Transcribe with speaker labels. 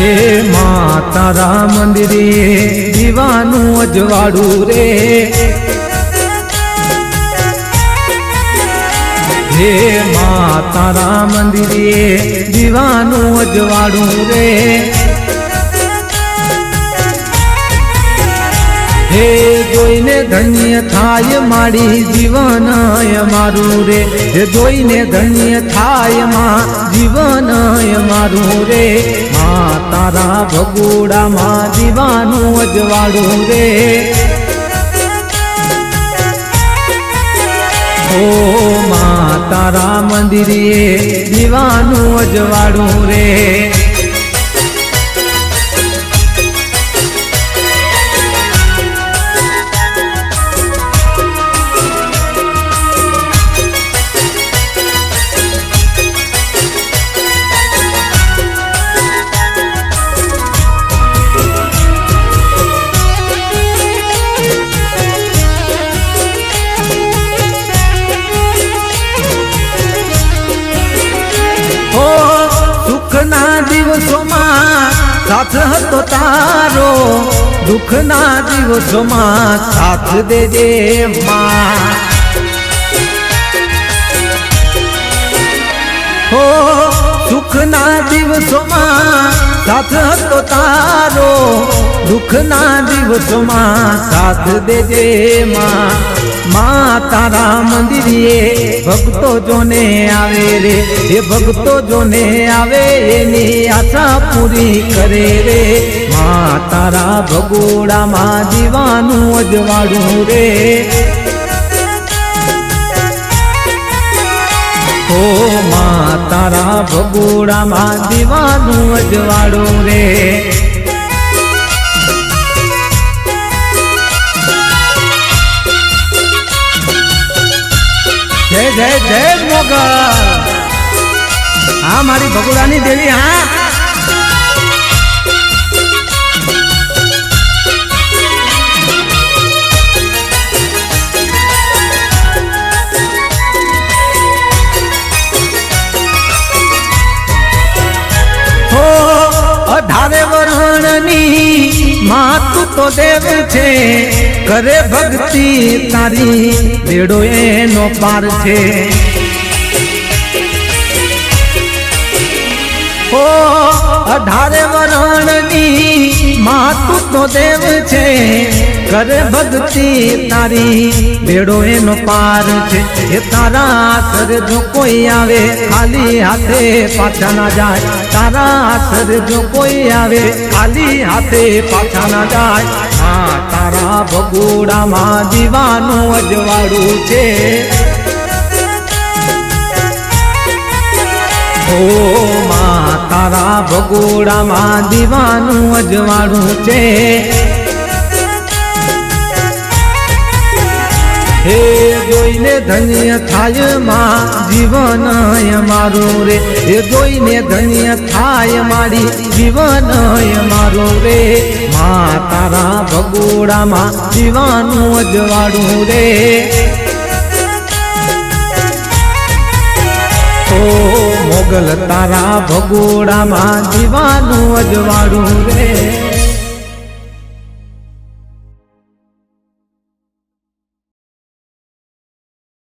Speaker 1: હે માં તારા મંદિરે દીવાનું અજવાળું રે, હે માં તારા મંદિરે દીવાનું અજવાળું રે, હે જોઈને ધન્ય થાય મારી જીવન મારું રે, હે જોઈને ધન્ય થાય માં જીવન મારું રે, માં તારા ભગોડામાં દીવાનું અજવાળું રે, ઓ માં તારા મંદિરે દીવાનું અજવાળું રે, દિવસોમાં સાથ હતો તારો, દુઃખના દિવસોમાં સાથ દેજે માં, હો સુખના દિવસોમાં સાથ હતો તારો, દુઃખના દિવસોમાં સાથ દેજે માં, માં તારા મંદિરે ભક્તો જોને આવે રે, એ ભક્તો જોને આવે એની આશા પૂરી કરે રે, માં તારા ભગોડામાં દીવાનું અજવાળું રે, ઓ માં તારા ભગોડામાં દીવાનું અજવાળું રે, જય જય જય મોગલ, હા મારી ભગોડાની દેવી, હા હો 18 વર્ષની માં તું તો દેવ છે, કરે ભક્તિ તારી બેડો એનો પાર છે, ઓ 18 વર્ષની માં તું તો દેવ છે, કરે ભક્તિ તારી બેડો એનો પાર છે, એ તારા આસર જો કોઈ આવે ખાલી હાથે પાછા ના જાય, તારા આસર જો કોઈ આવે ખાલી હાથે પાછા ના જાય, હા તારા ભગોડામાં દીવાનું અજવાળું છે, ઓ માં તારા ભગોડામાં દીવાનું અજવાળું છે, હે જોઈને ધન્ય થાય માં જીવન મારું રે, હે જોઈને ધન્ય થાય મારી જીવન મારું રે, માં તારા ભગોડામાં દીવાનું અજવાળું રે, ઓ મોગલ તારા ભગોડામાં દીવાનું અજવાળું રે।